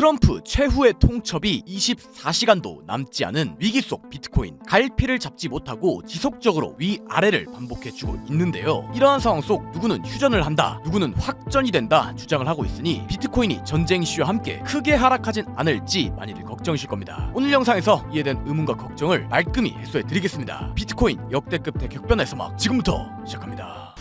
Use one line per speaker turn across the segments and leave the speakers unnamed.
트럼프 최후의 통첩이 24시간도 남지 않은 위기 속 비트코인, 갈피를 잡지 못하고 지속적으로 위아래를 반복해주고 있는데요. 이러한 상황 속 누구는 휴전을 한다, 누구는 확전이 된다 주장을 하고 있으니 비트코인이 전쟁 이슈와 함께 크게 하락하진 않을지 많이들 걱정이실 겁니다. 오늘 영상에서 이에 대한 의문과 걱정을 말끔히 해소해드리겠습니다. 비트코인 역대급 대격변의 서막 지금부터 시작합니다.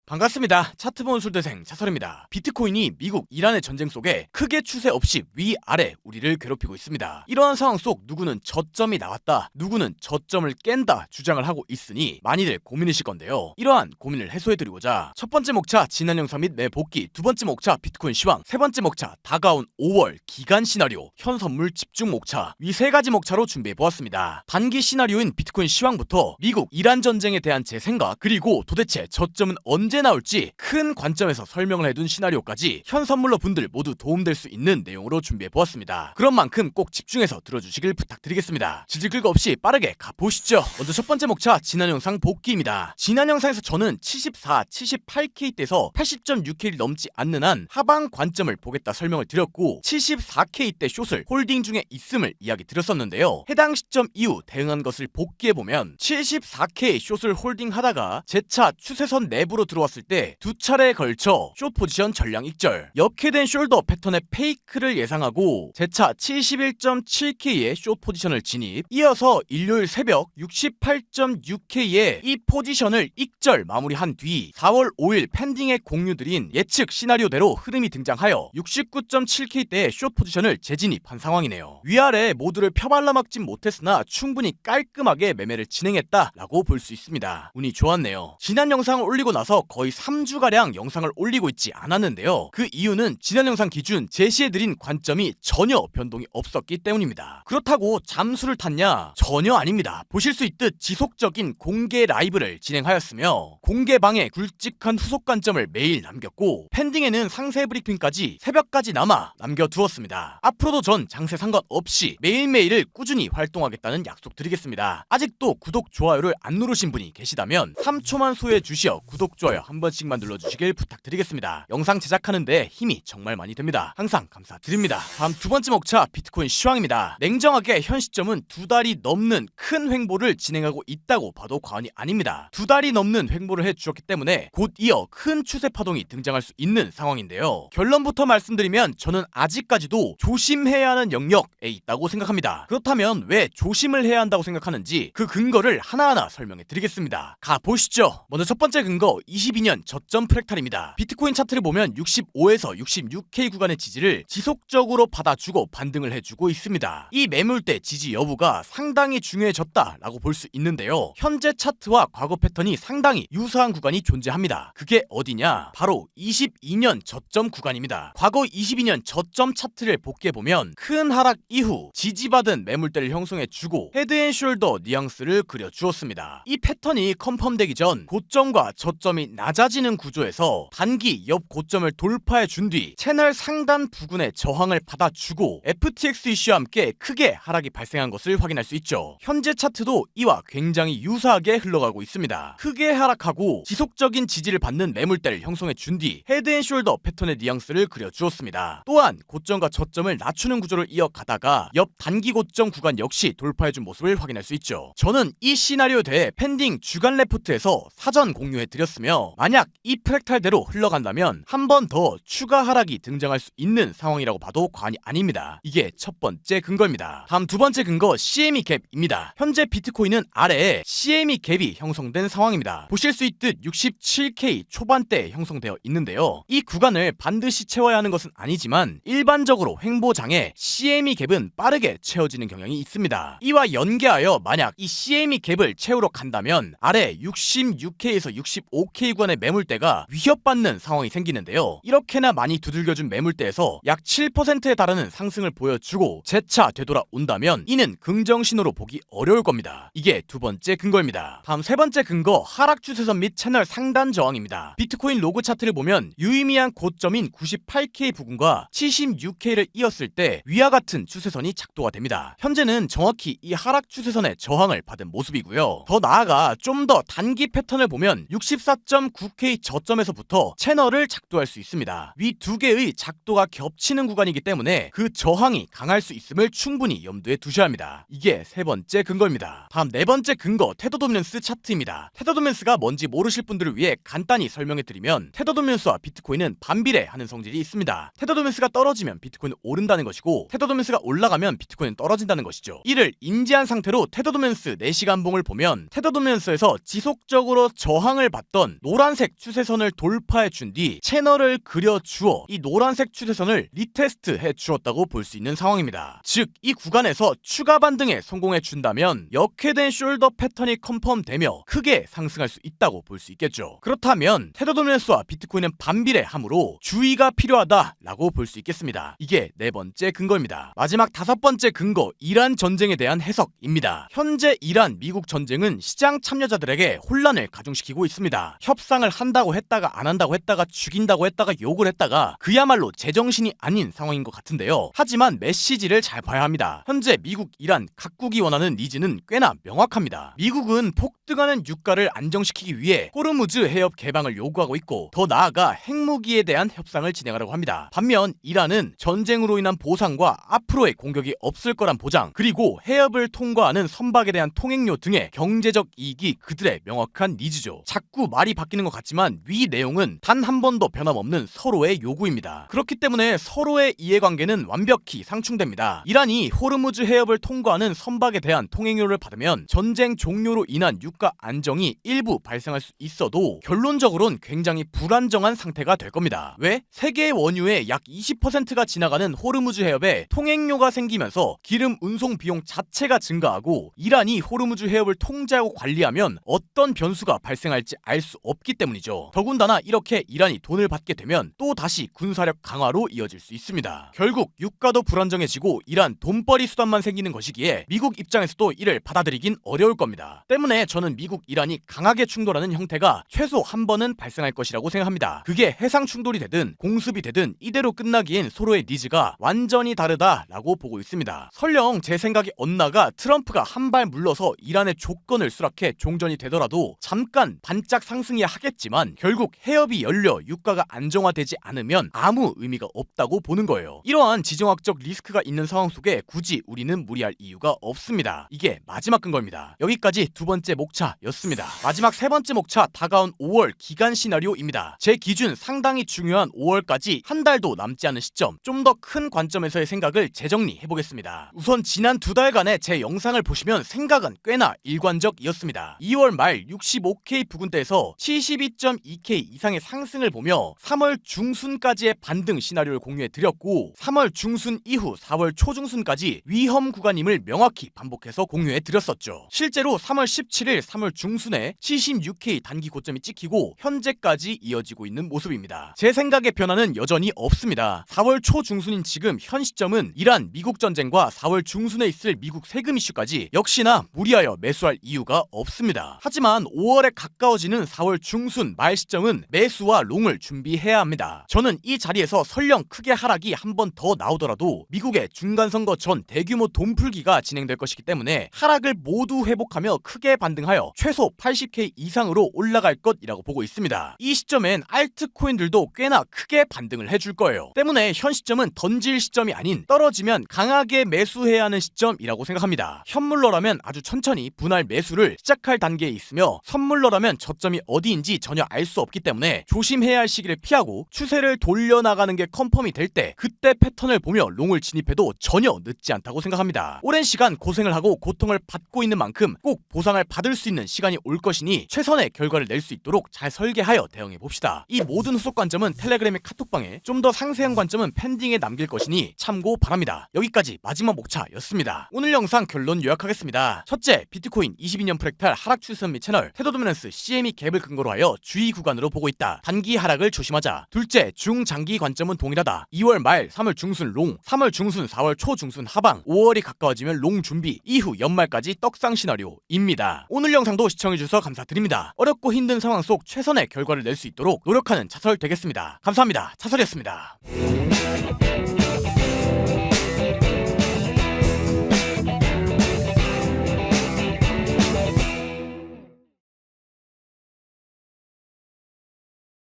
반갑습니다. 차트 보는 술대생 차설입니다. 비트코인이 미국, 이란의 전쟁 속에 크게 추세 없이 위아래 우리를 괴롭히고 있습니다. 이러한 상황 속 누구는 저점이 나왔다, 누구는 저점을 깬다 주장을 하고 있으니 많이들 고민이실 건데요. 이러한 고민을 해소해드리고자 첫 번째 목차 지난 영상 및 매복귀, 두 번째 목차 비트코인 시황, 세 번째 목차 다가온 5월 기간 시나리오, 현 선물 집중 목차, 위 세 가지 목차로 준비해보았습니다. 단기 시나리오인 비트코인 시황부터 미국, 이란 전쟁에 대한 제 생각, 그리고 도대체 저점은 언제 나올지 큰 관점에서 설명을 해둔 시나리오까지 현 선물러 분들 모두 도움될 수 있는 내용으로 준비해보았습니다. 그런 만큼 꼭 집중해서 들어주시길 부탁드리겠습니다. 질질 끌거 없이 빠르게 가보시죠. 먼저 첫 번째 목차 지난 영상 복귀입니다. 지난 영상에서 저는 74, 78K대에서 80.6K를 넘지 않는 한 하방 관점을 보겠다 설명을 드렸고 74K대 숏을 홀딩 중에 있음을 이야기 드렸었는데요. 해당 시점 이후 대응한 것을 복귀해보면 74K 숏을 홀딩하다가 재차 추세선 내부로 들어왔을 때 두 차례에 걸쳐 숏 포지션 전량 익절, 역회된 숄더 패턴의 페이크를 예상하고 재차 71.7K의 숏 포지션을 진입, 이어서 일요일 새벽 68.6K의 이 포지션을 익절 마무리한 뒤 4월 5일 펜딩에 공유드린 예측 시나리오대로 흐름이 등장하여 69.7K대의 숏 포지션을 재진입한 상황이네요. 위아래 모두를 펴발라막진 못했으나 충분히 깔끔하게 매매를 진행했다라고 볼 수 있습니다. 운이 좋았네요. 지난 영상을 올리고 나서 거의 3주가량 영상을 올리고 있지 않았는데요. 그 이유는 지난 영상 기준 제시해드린 관점이 전혀 변동이 없었기 때문입니다. 그렇다고 잠수를 탔냐? 전혀 아닙니다. 보실 수 있듯 지속적인 공개 라이브를 진행하였으며 공개방에 굵직한 후속 관점을 매일 남겼고 펜딩에는 상세 브리핑까지 새벽까지 남아 남겨두었습니다. 앞으로도 전 장세 상관없이 매일매일을 꾸준히 활동하겠다는 약속 드리겠습니다. 아직도 구독, 좋아요를 안 누르신 분이 계시다면 3초만 소요해 주시어 구독, 좋아요 한 번씩만 눌러주시길 부탁드리겠습니다. 영상 제작하는데 힘이 정말 많이 됩니다. 항상 감사드립니다. 다음 두 번째 목차 비트코인 시황입니다. 냉정하게 현 시점은 두 달이 넘는 큰 횡보를 진행하고 있다고 봐도 과언이 아닙니다. 두 달이 넘는 횡보를 해주었기 때문에 곧 이어 큰 추세 파동이 등장할 수 있는 상황인데요. 결론부터 말씀드리면 저는 아직까지도 조심해야 하는 영역에 있다고 생각합니다. 그렇다면 왜 조심을 해야 한다고 생각하는지 그 근거를 하나하나 설명해 드리겠습니다. 가보시죠. 먼저 첫 번째 근거 22년 저점 프랙탈입니다. 비트코인 차트를 보면 65에서 66K 구간의 지지를 지속적으로 받아주고 반등을 해주고 있습니다. 이 매물대 지지 여부가 상당히 중요해졌다라고 볼 수 있는데요. 현재 차트와 과거 패턴이 상당히 유사한 구간이 존재합니다. 그게 어디냐? 바로 22년 저점 구간입니다. 과거 22년 저점 차트를 복귀해보면 큰 하락 이후 지지받은 매물대를 형성해주고 헤드앤숄더 뉘앙스를 그려주었습니다. 이 패턴이 컨펌되기 전 고점과 저점이 낮아지는 구조에서 단기 옆 고점을 돌파해 준 뒤 채널 상단 부근의 저항을 받아주고 FTX 이슈와 함께 크게 하락이 발생한 것을 확인할 수 있죠. 현재 차트도 이와 굉장히 유사하게 흘러가고 있습니다. 크게 하락하고 지속적인 지지를 받는 매물대를 형성해 준 뒤 헤드앤숄더 패턴의 뉘앙스를 그려주었습니다. 또한 고점과 저점을 낮추는 구조를 이어가다가 옆 단기 고점 구간 역시 돌파해준 모습을 확인할 수 있죠. 저는 이 시나리오에 대해 펜딩 주간 레포트에서 사전 공유해드렸으며 만약 이 프랙탈대로 흘러간다면 한 번 더 추가 하락이 등장할 수 있는 상황이라고 봐도 과언이 아닙니다. 이게 첫 번째 근거입니다. 다음 두 번째 근거 CME 갭입니다. 현재 비트코인은 아래에 CME 갭이 형성된 상황입니다. 보실 수 있듯 67K 초반대에 형성되어 있는데요. 이 구간을 반드시 채워야 하는 것은 아니지만 일반적으로 횡보장에 CME 갭은 빠르게 채워지는 경향이 있습니다. 이와 연계하여 만약 이 CME 갭을 채우러 간다면 아래 66K에서 65K 구간의 매물대가 위협받는 상황이 생기는데요. 이렇게나 많이 두들겨준 매물대에서 약 7%에 달하는 상승을 보여주고 재차 되돌아온다면 이는 긍정 신호로 보기 어려울 겁니다. 이게 두 번째 근거입니다. 다음 세 번째 근거, 하락 추세선 및 채널 상단 저항입니다. 비트코인 로그 차트를 보면 유의미한 고점인 98K 부근과 76K를 이었을 때 위와 같은 추세선이 작도가 됩니다. 현재는 정확히 이 하락 추세선의 저항을 받은 모습이고요. 더 나아가 좀 더 단기 패턴을 보면 64.9K 저점에서부터 채널을 작도할 수 있습니다. 위 두 개의 작도가 겹치는 구간이기 때문에 그 저항이 강할 수 있음을 충분히 염두에 두셔야 합니다. 이게 세 번째 근거입니다. 다음 네 번째 근거, 테더 도미넌스 차트입니다. 테더 도미넌스가 뭔지 모르실 분들을 위해 간단히 설명해드리면 테더 도미넌스와 비트코인은 반비례하는 성질이 있습니다. 테더 도미넌스가 떨어지면 비트코인은 오른다는 것이고 테더 도미넌스가 올라가면 비트코인은 떨어진다는 것이죠. 이를 인지한 상태로 테더 도미넌스 4시간 봉을 보면 테더 도미넌스에서 지속적으로 저항을 받던 노란색 추세선을 돌파해 준 뒤 채널을 그려주어 이 노란색 추세선을 리테스트해 주었다고 볼 수 있는 상황입니다. 즉 이 구간에서 추가 반등에 성공해 준다면 역회된 숄더 패턴이 컨펌되며 크게 상승할 수 있다고 볼 수 있겠죠. 그렇다면 테더 도미넌스와 비트코인은 반비례하므로 주의가 필요하다라고 볼 수 있겠습니다. 이게 네 번째 근거입니다. 마지막 다섯 번째 근거, 이란 전쟁에 대한 해석입니다. 현재 이란 미국 전쟁은 시장 참여자들에게 혼란을 가중시키고 있습니다. 협상을 한다고 했다가 안 한다고 했다가 죽인다고 했다가 욕을 했다가 그야말로 제정신이 아닌 상황인 것 같은데요. 하지만 메시지를 잘 봐야 합니다. 현재 미국, 이란 각국이 원하는 니즈는 꽤나 명확합니다. 미국은 폭등하는 유가를 안정시키기 위해 호르무즈 해협 개방을 요구하고 있고 더 나아가 핵무기에 대한 협상을 진행하려고 합니다. 반면 이란은 전쟁으로 인한 보상과 앞으로의 공격이 없을 거란 보장, 그리고 해협을 통과하는 선박에 대한 통행료 등의 경제적 이익이 그들의 명확한 니즈죠. 자꾸 말이 바뀌는 것 같지만 위 내용은 단 한 번도 변함없는 서로의 요구입니다. 그렇기 때문에 서로의 이해관계는 완벽히 상충됩니다. 이란이 호르무즈 해협을 통과하는 선박에 대한 통행료를 받으면 전쟁 종료로 인한 유가 안정이 일부 발생할 수 있어도 결론적으로는 굉장히 불안정한 상태가 될 겁니다. 왜? 세계 원유의 약 20%가 지나가는 호르무즈 해협에 통행료가 생기면서 기름 운송 비용 자체가 증가하고 이란이 호르무즈 해협을 통제하고 관리하면 어떤 변수가 발생할지 알 수 없기 때문이죠. 더군다나 이렇게 이란이 돈을 받게 되면 또 다시 군사력 강화로 이어질 수 있습니다. 결국 유가도 불안정해지고 이란 돈벌이 수단만 생기는 것이기에 미국 입장에서도 이를 받아들이긴 어려울 겁니다. 때문에 저는 미국, 이란이 강하게 충돌하는 형태가 최소 한 번은 발생할 것이라고 생각합니다. 그게 해상 충돌이 되든 공습이 되든 이대로 끝나기엔 서로의 니즈가 완전히 다르다라고 보고 있습니다. 설령 제 생각이 엇나가 트럼프가 한 발 물러서 이란의 조건을 수락해 종전이 되더라도 잠깐 반짝 상승해야 하겠지만 결국 해협이 열려 유가가 안정화되지 않으면 아무 의미가 없다고 보는 거예요. 이러한 지정학적 리스크가 있는 상황 속에 굳이 우리는 무리할 이유가 없습니다. 이게 마지막 근거입니다. 여기까지 두 번째 목차였습니다. 마지막 세 번째 목차, 다가온 5월 기간 시나리오입니다. 제 기준 상당히 중요한 5월까지 한 달도 남지 않은 시점, 좀 더 큰 관점에서의 생각을 재정리해보겠습니다. 우선 지난 두 달간의 제 영상을 보시면 생각은 꽤나 일관적이었습니다. 2월 말 65K 부근대에서 72.2K 이상의 상승을 보며 3월 중순까지의 반등 시나리오를 공유해드렸고 3월 중순 이후 4월 초중순까지 위험 구간임을 명확히 반복해서 공유해드렸었죠. 실제로 3월 17일 3월 중순에 76K 단기 고점이 찍히고 현재까지 이어지고 있는 모습입니다. 제 생각의 변화는 여전히 없습니다. 4월 초중순인 지금 현 시점은 이란 미국 전쟁과 4월 중순에 있을 미국 세금 이슈까지 역시나 무리하여 매수할 이유가 없습니다. 하지만 5월에 가까워지는 4월 중순 말 시점은 매수와 롱을 준비해야 합니다. 저는 이 자리에서 설령 크게 하락이 한 번 더 나오더라도 미국의 중간선거 전 대규모 돈풀기가 진행될 것이기 때문에 하락을 모두 회복하며 크게 반등하여 최소 80K 이상으로 올라갈 것이라고 보고 있습니다. 이 시점엔 알트코인들도 꽤나 크게 반등을 해줄 거예요. 때문에 현 시점은 던질 시점이 아닌 떨어지면 강하게 매수해야 하는 시점이라고 생각합니다. 현물러라면 아주 천천히 분할 매수를 시작할 단계에 있으며 선물러라면 저점이 어디인지 전혀 알 수 없기 때문에 조심해야 할 시기를 피하고 추세를 돌려나가는 게 컨펌이 될 때 그때 패턴을 보며 롱을 진입해도 전혀 늦지 않다고 생각합니다. 오랜 시간 고생을 하고 고통을 받고 있는 만큼 꼭 보상을 받을 수 있는 시간이 올 것이니 최선의 결과를 낼 수 있도록 잘 설계하여 대응해 봅시다. 이 모든 후속 관점은 텔레그램의 카톡방에, 좀 더 상세한 관점은 팬딩에 남길 것이니 참고 바랍니다. 여기까지 마지막 목차였습니다. 오늘 영상 결론 요약하겠습니다. 첫째, 비트코인 22년 프랙탈 하락 추세선 및 채널, 테더 도미넌스 CME 갭을 근거로 하여 주의 구간으로 보고 있다. 단기 하락을 조심하자. 둘째, 중장기 관점은 동일하다. 2월 말, 3월 중순 롱, 3월 중순, 4월 초중순 하방, 5월이 가까워지면 롱 준비, 이후 연말까지 떡상 시나리오입니다. 오늘 영상도 시청해주셔서 감사드립니다. 어렵고 힘든 상황 속 최선의 결과를 낼 수 있도록 노력하는 차설 되겠습니다. 감사합니다. 차설이었습니다.